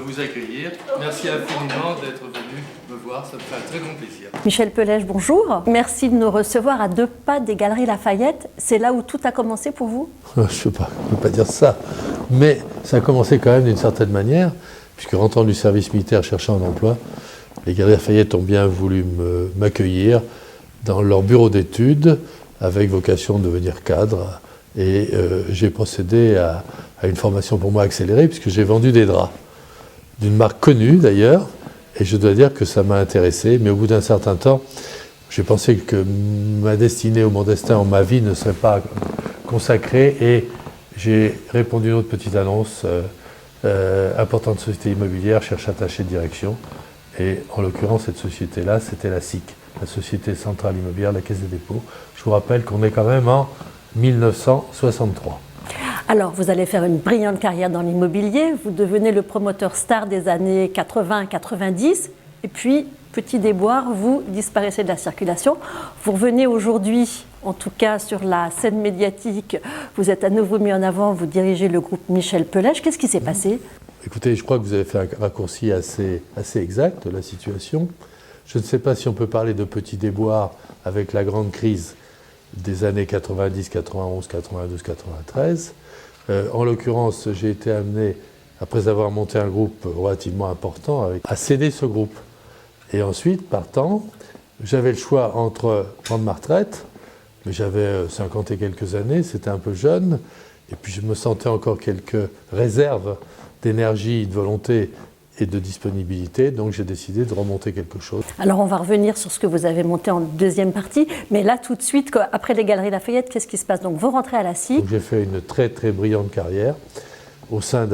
vous accueillir. Merci infiniment d'être venu me voir, ça me fait un très grand plaisir. Michel Pelèche, bonjour. Merci de nous recevoir à 2 pas des Galeries Lafayette. C'est là où tout a commencé pour vous? Je ne peux pas dire ça, mais ça a commencé quand même d'une certaine manière, puisque rentrant du service militaire cherchant un emploi, les Galeries Lafayette ont bien voulu m'accueillir dans leur bureau d'études, avec vocation de devenir cadre, et j'ai procédé à une formation pour moi accélérée, puisque j'ai vendu des draps, d'une marque connue d'ailleurs, et je dois dire que ça m'a intéressé, mais au bout d'un certain temps, j'ai pensé que ma destinée ou mon destin ou ma vie ne serait pas consacrée, et j'ai répondu à une autre petite annonce, importante société immobilière, cherche attaché de direction, et en l'occurrence cette société-là, c'était la SIC, la Société Centrale Immobilière, la Caisse des Dépôts. Je vous rappelle qu'on est quand même en 1963. Alors, vous allez faire une brillante carrière dans l'immobilier, vous devenez le promoteur star des années 80-90, et puis, petit déboire, vous disparaissez de la circulation. Vous revenez aujourd'hui, en tout cas sur la scène médiatique, vous êtes à nouveau mis en avant, vous dirigez le groupe Michel Pelèche. Qu'est-ce qui s'est passé? Écoutez, je crois que vous avez fait un raccourci assez exact de la situation. Je ne sais pas si on peut parler de petit déboire avec la grande crise des années 90, 91, 92, 93. En l'occurrence, j'ai été amené, après avoir monté un groupe relativement important, à céder ce groupe. Et ensuite, partant, j'avais le choix entre prendre ma retraite, mais j'avais 50 et quelques années, c'était un peu jeune, et puis je me sentais encore quelques réserves d'énergie, de volonté et de disponibilité, donc j'ai décidé de remonter quelque chose. Alors on va revenir sur ce que vous avez monté en deuxième partie, mais là tout de suite, après les Galeries Lafayette, qu'est-ce qui se passe? Donc vous rentrez à la SIC. J'ai fait une très très brillante carrière au sein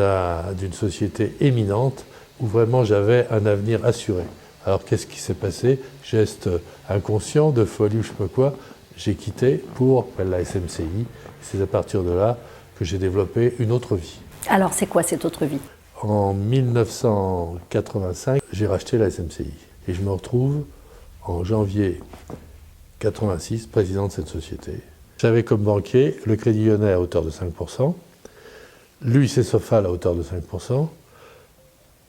d'une société éminente où vraiment j'avais un avenir assuré. Alors qu'est-ce qui s'est passé? Geste inconscient, de folie ou je sais pas quoi, j'ai quitté pour la SMCI. C'est à partir de là que j'ai développé une autre vie. Alors c'est quoi cette autre vie? En 1985, j'ai racheté la SMCI et je me retrouve en janvier 86 président de cette société. J'avais comme banquier le Crédit Lyonnais à hauteur de 5%, l'UIC Sofal à hauteur de 5%,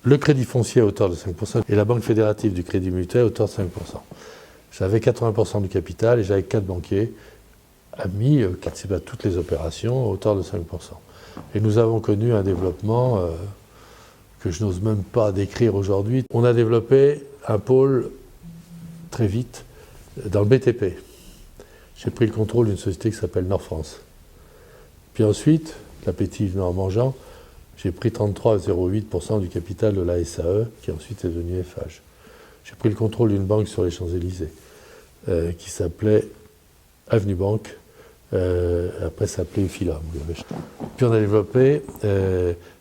le Crédit Foncier à hauteur de 5% et la Banque Fédérative du Crédit Mutuel à hauteur de 5%. J'avais 80% du capital et j'avais 4 banquiers amis qui participaient à toutes les opérations à hauteur de 5%. Et nous avons connu un développement que je n'ose même pas décrire aujourd'hui. On a développé un pôle très vite dans le BTP. J'ai pris le contrôle d'une société qui s'appelle Nord France. Puis ensuite, l'appétit venant en mangeant, j'ai pris 33,08% du capital de la SAE, qui ensuite est devenue Eiffage. J'ai pris le contrôle d'une banque sur les Champs-Élysées, qui s'appelait Avenue Banque, après s'appelait Philom. Puis on a développé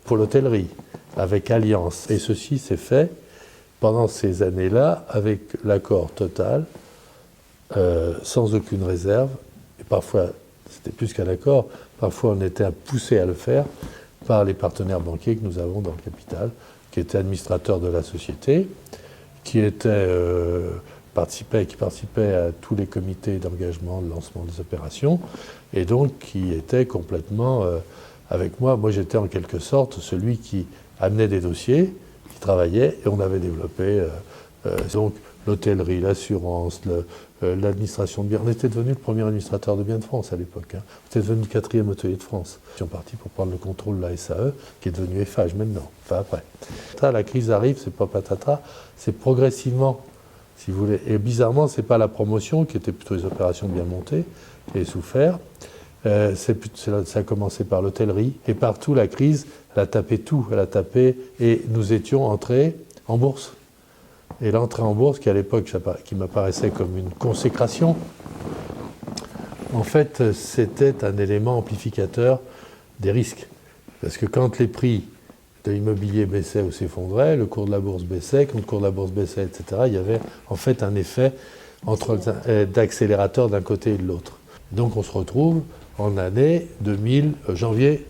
pour l'hôtellerie, avec Alliance. Et ceci s'est fait pendant ces années-là avec l'accord total, sans aucune réserve. Et parfois, c'était plus qu'un accord, parfois on était poussé à le faire par les partenaires banquiers que nous avons dans le capital, qui étaient administrateurs de la société, qui participaient à tous les comités d'engagement, de lancement des opérations, et donc qui étaient complètement avec moi. Moi, j'étais en quelque sorte celui qui amenait des dossiers, qui travaillait, et on avait développé donc l'hôtellerie, l'assurance, l'administration de biens. On était devenu le premier administrateur de biens de France à l'époque. On était devenu le 4e hôtelier de France. Ils sont partis pour prendre le contrôle de la SAE, qui est devenue Eiffage maintenant, enfin après. La crise arrive, c'est pas patatras, c'est progressivement, si vous voulez. Et bizarrement, c'est pas la promotion, qui était plutôt les opérations bien montées et souffert. Ça a commencé par l'hôtellerie, et partout la crise, elle a tapé tout, et nous étions entrés en bourse. Et l'entrée en bourse, qui à l'époque, qui m'apparaissait comme une consécration, en fait, c'était un élément amplificateur des risques. Parce que quand les prix de l'immobilier baissaient ou s'effondraient, le cours de la bourse baissait, quand le cours de la bourse baissait, etc., il y avait en fait un effet d'accélérateur d'un côté et de l'autre. Donc on se retrouve en année 2000, janvier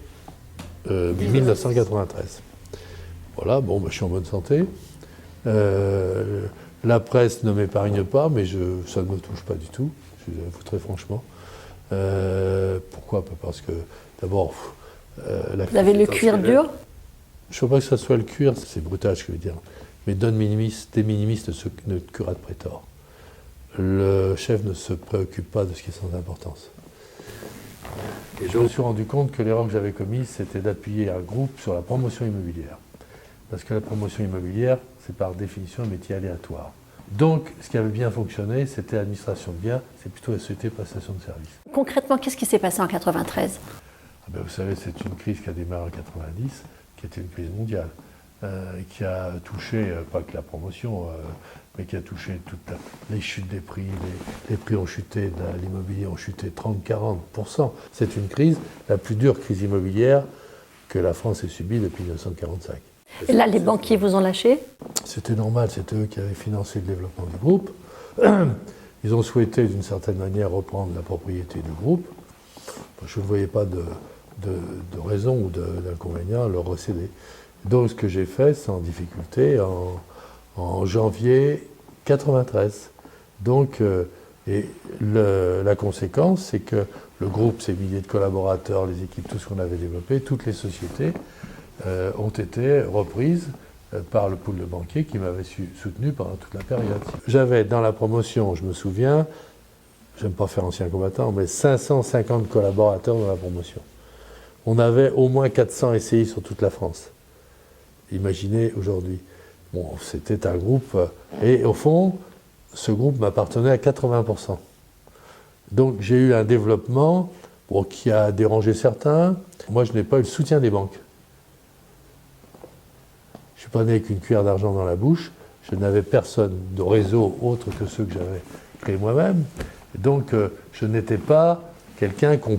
1993. Voilà, bon, je suis en bonne santé. La presse ne m'épargne pas, mais ça ne me touche pas du tout, je vous avoue très franchement. Pourquoi? Parce que, d'abord... vous avez le cuir dur? Je ne veux pas que ça soit le cuir, c'est brutal ce que je veux dire, mais de minimis ne curat prétor. Le chef ne se préoccupe pas de ce qui est sans importance. Et je me suis rendu compte que l'erreur que j'avais commise, c'était d'appuyer un groupe sur la promotion immobilière. Parce que la promotion immobilière, c'est par définition un métier aléatoire. Donc, ce qui avait bien fonctionné, c'était l'administration de biens, c'est plutôt la société de prestation de services. Concrètement, qu'est-ce qui s'est passé en 93 ? Vous savez, c'est une crise qui a démarré en 90, qui était une crise mondiale, qui a touché, pas que la promotion, mais qui a touché toutes les chutes des prix, les prix ont chuté, l'immobilier ont chuté 30-40%. C'est une crise, la plus dure crise immobilière que la France ait subie depuis 1945. Et là, les banquiers vous ont lâché ? C'était normal, c'était eux qui avaient financé le développement du groupe. Ils ont souhaité, d'une certaine manière, reprendre la propriété du groupe. Je ne voyais pas de raison ou d'inconvénient à leur recéder. Donc, ce que j'ai fait, sans difficulté, en janvier 93. Donc, la conséquence, c'est que le groupe, ses milliers de collaborateurs, les équipes, tout ce qu'on avait développé, toutes les sociétés ont été reprises par le pool de banquiers qui m'avait soutenu pendant toute la période. J'avais dans la promotion, je me souviens, j'aime pas faire ancien combattant, mais 550 collaborateurs dans la promotion. On avait au moins 400 SCI sur toute la France. Imaginez aujourd'hui. Bon, c'était un groupe, et au fond, ce groupe m'appartenait à 80%. Donc j'ai eu un développement qui a dérangé certains. Moi, je n'ai pas eu le soutien des banques. Je ne suis pas né avec une cuillère d'argent dans la bouche. Je n'avais personne de réseau autre que ceux que j'avais créés moi-même. Donc je n'étais pas quelqu'un qu'on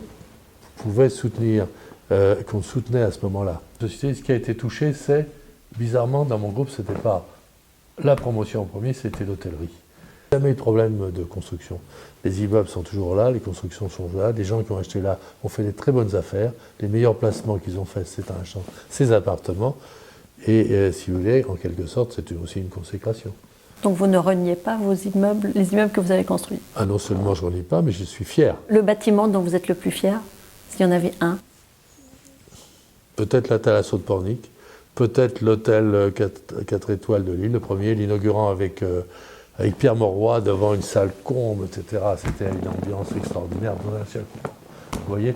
pouvait soutenir, qu'on soutenait à ce moment-là. Ce qui a été touché, c'est, bizarrement, dans mon groupe, ce n'était pas la promotion en premier, c'était l'hôtellerie. Il n'y a jamais eu de problème de construction. Les immeubles sont toujours là, les constructions sont là, les gens qui ont acheté là ont fait des très bonnes affaires. Les meilleurs placements qu'ils ont faits, c'est un champ, ces appartements. Et si vous voulez, en quelque sorte, c'est aussi une consécration. Donc vous ne reniez pas vos immeubles, les immeubles que vous avez construits? Ah, non seulement je ne renie pas, mais je suis fier. Le bâtiment dont vous êtes le plus fier, s'il y en avait un? Peut-être la Thalasso de Pornic, peut-être l'hôtel 4 étoiles de Lille, le premier, l'inaugurant avec Pierre Mauroy devant une salle comble, etc. C'était une ambiance extraordinaire dans un ciel. Vous voyez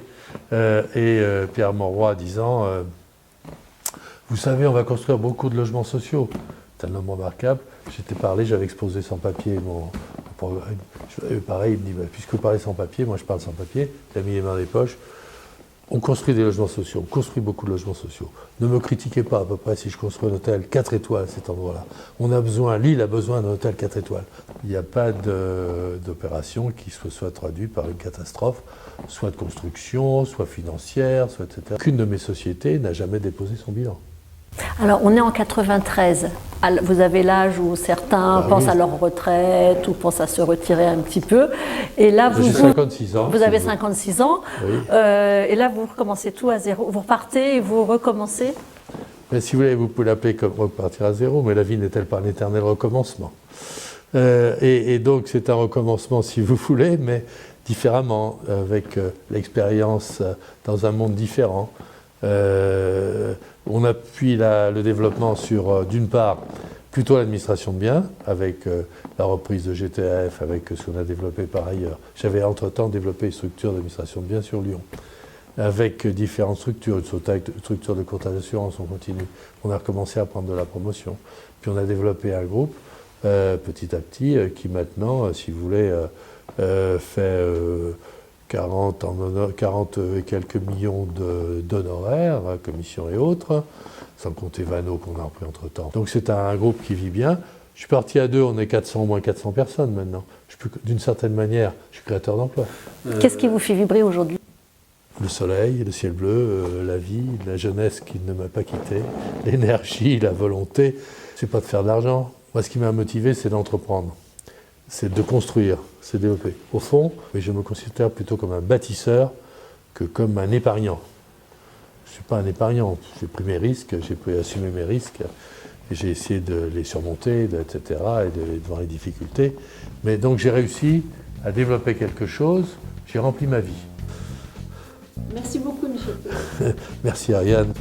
Pierre Mauroy disant vous savez, on va construire beaucoup de logements sociaux. C'est un homme remarquable. J'étais parlé, j'avais exposé sans papier mon programme. Pareil, il me dit puisque vous parlez sans papier, moi je parle sans papier. Il a mis les mains dans les poches. On construit des logements sociaux, on construit beaucoup de logements sociaux. Ne me critiquez pas à peu près si je construis un hôtel 4 étoiles à cet endroit-là. On a besoin, Lille a besoin d'un hôtel 4 étoiles. Il n'y a pas d'opération qui soit traduite par une catastrophe, soit de construction, soit financière, soit etc. Aucune de mes sociétés n'a jamais déposé son bilan. Alors, on est en 93. Vous avez l'âge où certains pensent à leur retraite ou pensent à se retirer un petit peu. Et là, j'ai 56 ans. Vous avez 56 ans. Oui. Et là, vous recommencez tout à zéro. Vous repartez et vous recommencez. Mais si vous voulez, vous pouvez l'appeler comme repartir à zéro, mais la vie n'est-elle pas un éternel recommencement? Et donc, c'est un recommencement, si vous voulez, mais différemment, avec l'expérience dans un monde différent. On appuie le développement sur, d'une part, plutôt l'administration de biens, avec la reprise de GTAF, avec ce qu'on a développé par ailleurs. J'avais entre-temps développé une structure d'administration de biens sur Lyon, avec différentes structures, une structure de courtage d'assurance, on continue. On a recommencé à prendre de la promotion. Puis on a développé un groupe, petit à petit, qui maintenant, si vous voulez, fait 40 et quelques millions d'honoraires, commissions et autres, sans compter Vano qu'on a repris entre-temps. Donc c'est un groupe qui vit bien. Je suis parti à deux, on est 400, au moins 400 personnes maintenant. D'une certaine manière, je suis créateur d'emplois. Qu'est-ce qui vous fait vibrer aujourd'hui? Le soleil, le ciel bleu, la vie, la jeunesse qui ne m'a pas quitté, l'énergie, la volonté. C'est pas de faire de l'argent. Moi, ce qui m'a motivé, c'est d'entreprendre. C'est de construire, c'est développer. Au fond, je me considère plutôt comme un bâtisseur que comme un épargnant. Je ne suis pas un épargnant. J'ai pris mes risques, j'ai pu assumer mes risques, et j'ai essayé de les surmonter, etc., et devant les difficultés. Mais donc j'ai réussi à développer quelque chose, j'ai rempli ma vie. Merci beaucoup, Michel. Merci Ariane.